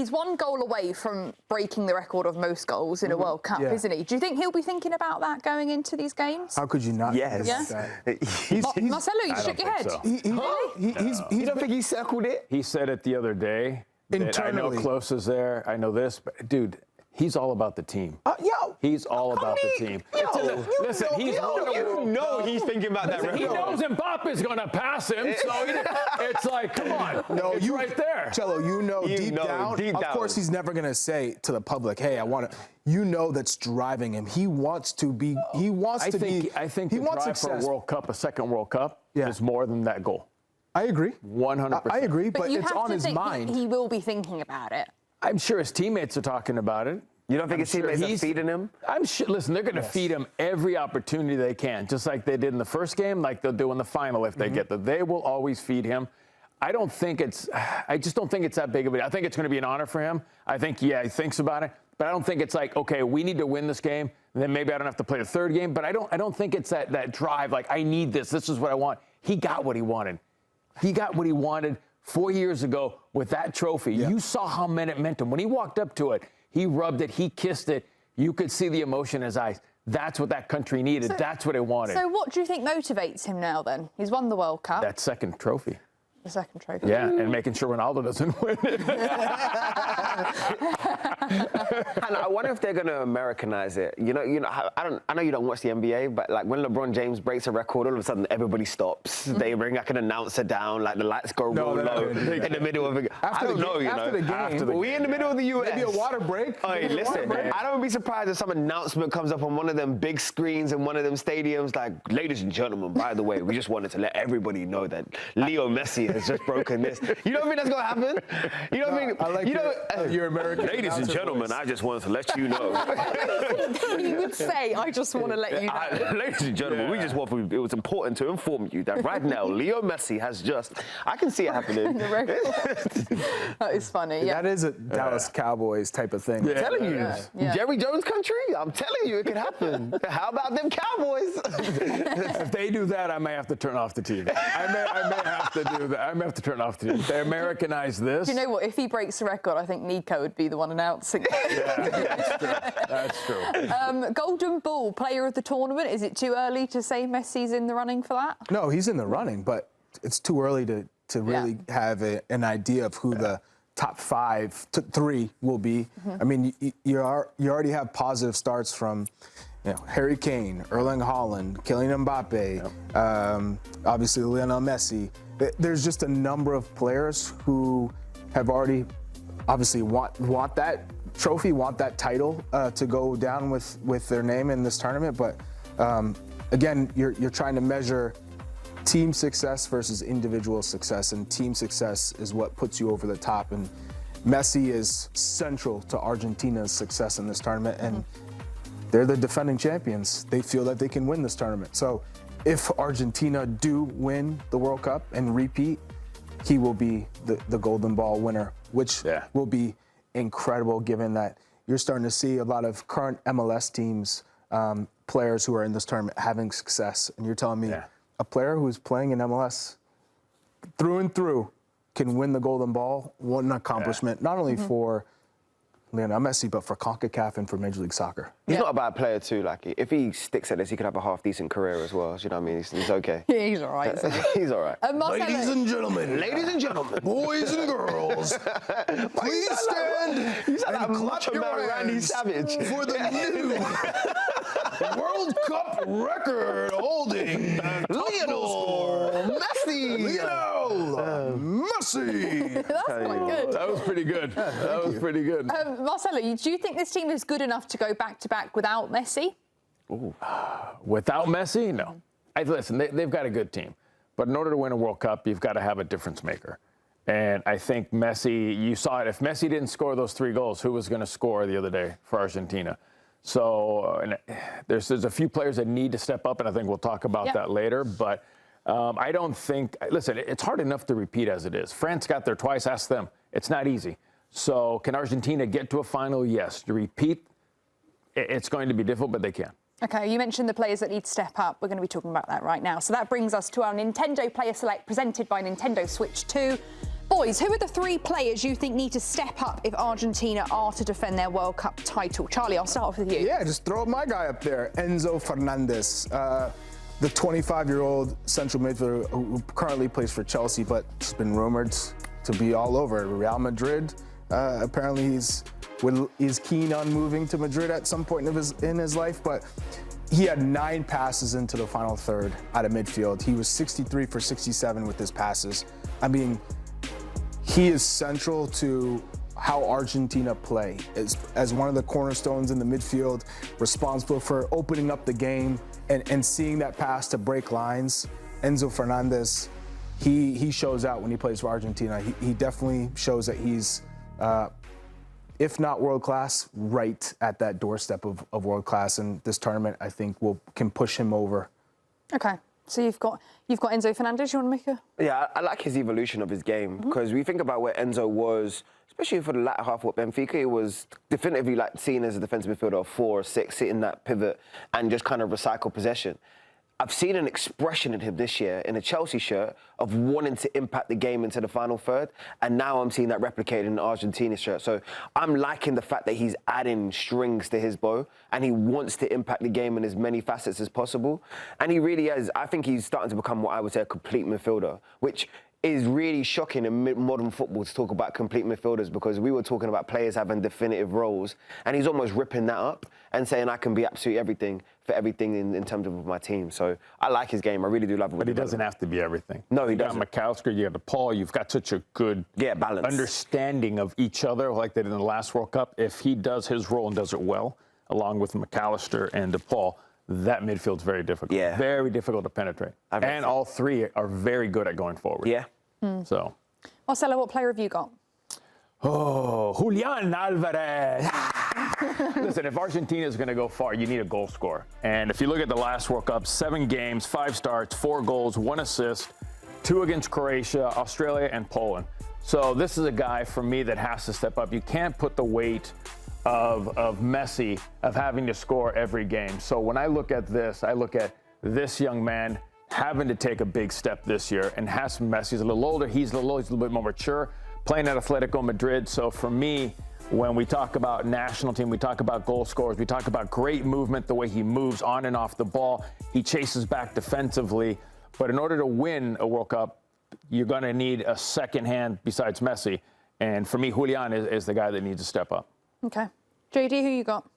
he's one goal away from breaking the record of most goals in a World Cup, isn't he? Do you think he'll be thinking about that going into these games? How could you not? Yes. Marcelo, you shook your head. So. You don't think he circled it? He said it the other day. Internally. I know Klose is there. I know this. But, dude, he's all about the team. He's all about the team. Listen, he's thinking about that. He knows Mbappe's going to pass him, so it's like, come on. No, it's right there. Cello, deep down, of course he's never going to say to the public, hey, I want to. You know that's driving him. He wants to be. He wants to be. I think he the wants drive success. for a World Cup, a second World Cup, is more than that goal. I agree. 100%. I agree, but you it's have on to his think mind. He will be thinking about it. I'm sure his teammates are talking about it. You don't think his teammates are feeding him? I'm sure. Listen, they're going to feed him every opportunity they can, just like they did in the first game, like they'll do in the final if they get there. They will always feed him. I just don't think it's that big of a deal. I think it's going to be an honor for him. I think, he thinks about it. But I don't think it's like, okay, we need to win this game, and then maybe I don't have to play the third game. But I don't think it's that drive, like, I need this. This is what I want. He got what he wanted. He got what he wanted 4 years ago with that trophy. Yeah. You saw how much it meant to him. When he walked up to it, he rubbed it, he kissed it. You could see the emotion in his eyes. That's what that country needed. That's what it wanted. So what do you think motivates him now, then? He's won the World Cup. That second trophy. The second trophy. Yeah, and making sure Ronaldo doesn't win it. And I wonder if they're going to Americanize it. You know, I know you don't watch the NBA, but like when LeBron James breaks a record, all of a sudden everybody stops. They bring like an announcer down, like the lights go real low in the middle of it. I don't know, After the game. We in the middle of the US. Maybe a water break. Hey, listen, I don't be surprised if some announcement comes up on one of them big screens in one of them stadiums, like, ladies and gentlemen, by the way, we just wanted to let everybody know that Leo Messi has just broken this. You don't think that's going to happen? You know what I mean? I like your American. Ladies and gentlemen, I just wanted to let you know. He would say, I just want to let you know. Ladies and gentlemen, we just want it was important to inform you that right now, Leo Messi has just, I can see it happening. That is funny, yeah. That is a Dallas Cowboys type of thing. I'm telling you. Yeah. Jerry Jones country, I'm telling you, it could happen. How about them Cowboys? If they do that, I may have to turn off the TV. I may have to do that. I may have to turn off the TV. They Americanize this. Do you know what? If he breaks the record, I think Nico would be the one announcing it. Yeah, that's true. Golden Ball, player of the tournament. Is it too early to say Messi's in the running for that? No, he's in the running, but it's too early to really have an idea of who the top 5 to 3 will be. I mean, you already have positive starts from Harry Kane, Erling Haaland, Kylian Mbappe, obviously Lionel Messi. There's just a number of players who have already obviously want that trophy, want that title to go down with their name in this tournament. But again, you're trying to measure team success versus individual success, and team success is what puts you over the top. And Messi is central to Argentina's success in this tournament, and they're the defending champions. They feel that they can win this tournament. So if Argentina do win the World Cup and repeat, he will be the Golden Ball winner, which will be incredible given that you're starting to see a lot of current MLS teams, players who are in this tournament having success. And you're telling me a player who's playing in MLS through and through can win the Golden Ball. What an accomplishment, not only for Lionel Messi, but for Concacaf and for Major League Soccer. He's not a bad player too. Like, if he sticks at this, he could have a half-decent career as well. You know what I mean? He's okay. Yeah, he's all right. He's all right. Ladies and gentlemen, boys and girls, please stand and clap your hands for the new World Cup record holding Lionel Messi. That's quite good. That was pretty good. That was pretty good. Marcelo, do you think this team is good enough to go back-to-back without Messi? Ooh. Without Messi? No. Listen, they've got a good team. But in order to win a World Cup, you've got to have a difference maker. And I think Messi, you saw it. If Messi didn't score those 3 goals, who was going to score the other day for Argentina? So there's a few players that need to step up, and I think we'll talk about that later. But I don't think, listen, it's hard enough to repeat as it is. France got there twice, ask them. It's not easy. So can Argentina get to a final? Yes. To repeat, it's going to be difficult, but they can. Okay, you mentioned the players that need to step up. We're going to be talking about that right now. So that brings us to our Nintendo Player Select presented by Nintendo Switch 2. Boys, who are the 3 players you think need to step up if Argentina are to defend their World Cup title? Charlie, I'll start off with you. Yeah, just throw my guy up there, Enzo Fernandez, the 25-year-old central midfielder who currently plays for Chelsea, but it's been rumored to be all over Real Madrid. Apparently, he's keen on moving to Madrid at some point in his life, but he had 9 passes into the final third out of midfield. He was 63 for 67 with his passes. I mean, he is central to how Argentina play as one of the cornerstones in the midfield, responsible for opening up the game and seeing that pass to break lines. Enzo Fernandez, he shows out when he plays for Argentina. He definitely shows that he's, if not world class, right at that doorstep of world class. And this tournament, I think, can push him over. Okay. So you've got Enzo Fernandez. You want to make a? Yeah, I like his evolution of his game because we think about where Enzo was, especially for the latter half of Benfica. He was definitively like seen as a defensive midfielder of 4 or 6, sitting that pivot and just kind of recycle possession. I've seen an expression in him this year in a Chelsea shirt of wanting to impact the game into the final third, and now I'm seeing that replicated in the Argentina shirt. So I'm liking the fact that he's adding strings to his bow, and he wants to impact the game in as many facets as possible. And he really is. I think he's starting to become what I would say a complete midfielder, which is really shocking in modern football to talk about complete midfielders, because we were talking about players having definitive roles, and he's almost ripping that up and saying I can be absolutely everything for everything in terms of my team. So I like his game. I really do love it. But he doesn't have to be everything. No, he doesn't. You've got McAllister, you got DePaul, you've got such a good balance, understanding of each other like they did in the last World Cup. If he does his role and does it well, along with McAllister and DePaul, that midfield's very difficult. Yeah. Very difficult to penetrate. And all 3 are very good at going forward. Yeah. So. Marcelo, what player have you got? Oh, Julian Alvarez. Listen, if Argentina is going to go far, you need a goal scorer. And if you look at the last World Cup, 7 games, 5 starts, 4 goals, 1 assist, 2 against Croatia, Australia, and Poland. So this is a guy, for me, that has to step up. You can't put the weight of Messi of having to score every game. So when I look at this, I look at this young man having to take a big step this year, and Messi's a little older, he's a little bit more mature, playing at Atletico Madrid. So for me, when we talk about national team, we talk about goal scorers, we talk about great movement, the way he moves on and off the ball, he chases back defensively. But in order to win a World Cup, you're going to need a second hand besides Messi. And for me, Julian is the guy that needs to step up. Okay. JayDee, who you got?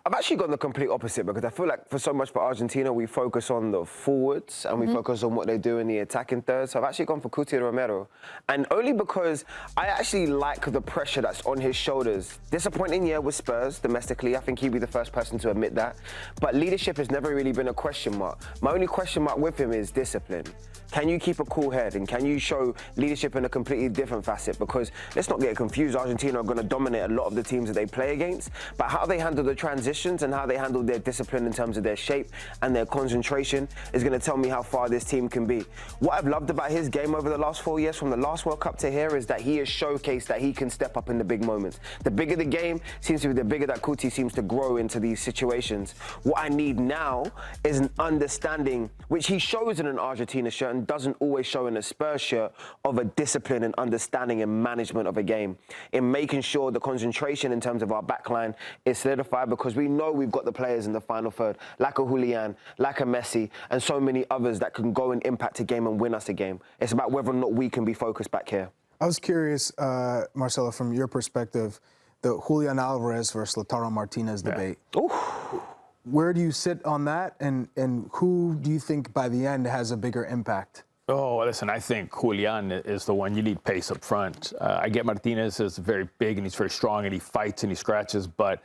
I've actually gone the complete opposite, because I feel like for so much for Argentina, we focus on the forwards and we focus on what they do in the attacking third. So I've actually gone for Romero. And only because I actually like the pressure that's on his shoulders. Disappointing year with Spurs domestically. I think he'd be the first person to admit that. But leadership has never really been a question mark. My only question mark with him is discipline. Can you keep a cool head, and can you show leadership in a completely different facet? Because let's not get confused, Argentina are going to dominate a lot of the teams that they play against, but how they handle the transitions and how they handle their discipline in terms of their shape and their concentration is going to tell me how far this team can be. What I've loved about his game over the last 4 years, from the last World Cup to here, is that he has showcased that he can step up in the big moments. The bigger the game seems to be, the bigger that Cuti seems to grow into these situations. What I need now is an understanding, which he shows in an Argentina shirt and doesn't always show in a Spurs shirt, of a discipline and understanding and management of a game, in making sure the concentration in terms of our backline is solidified, because we know we've got the players in the final third, like a Julian, like a Messi, and so many others that can go and impact a game and win us a game. It's about whether or not we can be focused back here. I was curious, Marcelo, from your perspective, the Julian Alvarez versus Lautaro Martinez debate. Ooh. Where do you sit on that, and who do you think by the end has a bigger impact? Oh, listen, I think Julian is the one. You need pace up front. I get Martinez is very big and he's very strong and he fights and he scratches. But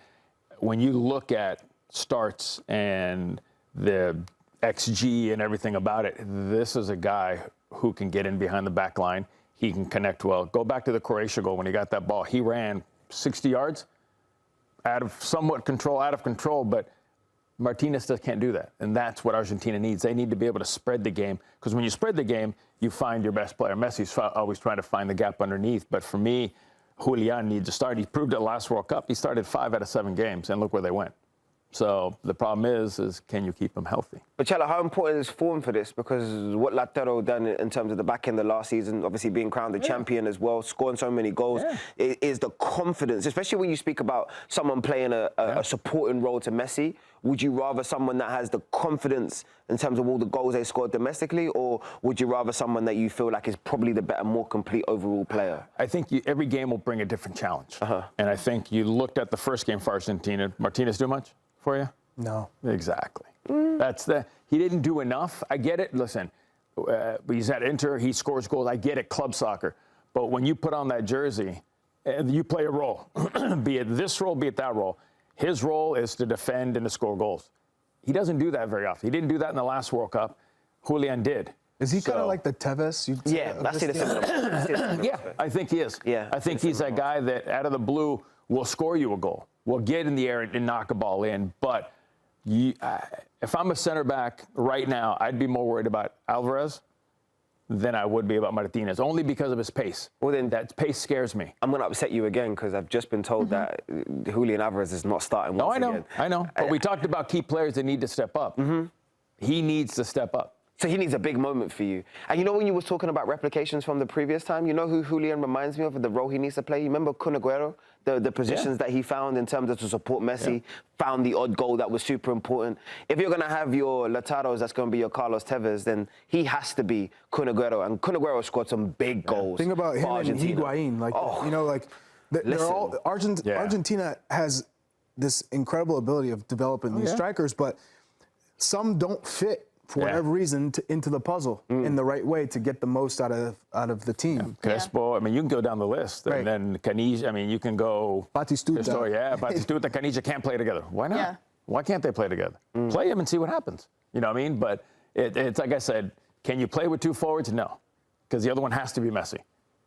when you look at starts and the XG and everything about it, this is a guy who can get in behind the back line. He can connect well. Go back to the Croatia goal when he got that ball. He ran 60 yards out of control, but Martinez still can't do that, and that's what Argentina needs. They need to be able to spread the game, because when you spread the game, you find your best player. Messi's always trying to find the gap underneath, but for me, Julian needs to start. He proved it last World Cup. He started 5 out of 7 games, and look where they went. So the problem is can you keep him healthy? But Chella, how important is form for this? Because what Lautaro done in terms of the back end of last season, obviously being crowned the champion as well, scoring so many goals, is the confidence, especially when you speak about someone playing a supporting role to Messi. Would you rather someone that has the confidence in terms of all the goals they scored domestically, or would you rather someone that you feel like is probably the better, more complete overall player? I think every game will bring a different challenge. And I think you looked at the first game for Argentina. Martinez do much for you? No. Exactly. He didn't do enough. I get it. Listen, he's at Inter, he scores goals. I get it, club soccer. But when you put on that jersey, you play a role, be it this role, be it that role. His role is to defend and to score goals. He doesn't do that very often. He didn't do that in the last World Cup. Julian did. Is he kind of like the Tevez? I see the similar. Yeah, I think he is. Yeah, I think he's that guy that out of the blue will score you a goal, will get in the air and knock a ball in. But if I'm a center back right now, I'd be more worried about Alvarez than I would be about Martinez, only because of his pace. Well, then that pace scares me. I'm going to upset you again because I've just been told that Julian Alvarez is not starting once again. I know. But we talked about key players that need to step up. He needs to step up. So he needs a big moment for you. And you know when you was talking about replications from the previous time, you know who Julian reminds me of, the role he needs to play? You remember Kun Agüero? The positions that he found in terms of to support Messi, found the odd goal that was super important. If you're going to have your Lautaros, that's going to be your Carlos Tevez, then he has to be Kun Agüero. And Kun Agüero scored some big goals. Think about him and Higuain. They're all Argentina has this incredible ability of developing these strikers, but some don't fit for whatever reason into the puzzle in the right way to get the most out of the team. Crespo, I mean, you can go down the list. And then Canija, I mean, you can go... Batistuta. Batistuta, Canija can't play together. Why not? Yeah. Why can't they play together? Play them and see what happens. You know what I mean? But it's like I said, can you play with two forwards? No. Because the other one has to be Messi.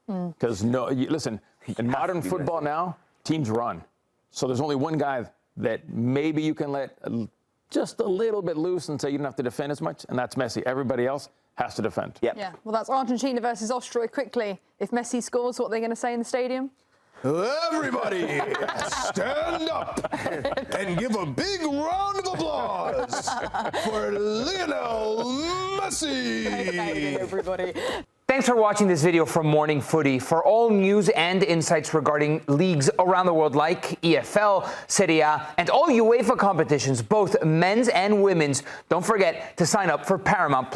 Because listen, in modern football now, teams run. So there's only one guy that maybe you can let... just a little bit loose and say you don't have to defend as much, and that's Messi. Everybody else has to defend. Yeah, well, that's Argentina versus Austria. Quickly, if Messi scores, what are they going to say in the stadium? Everybody, stand up and give a big round of applause for Lionel Messi. Okay, everybody. Thanks for watching this video from Morning Footy. For all news and insights regarding leagues around the world like EFL, Serie A, and all UEFA competitions, both men's and women's, don't forget to sign up for Paramount+.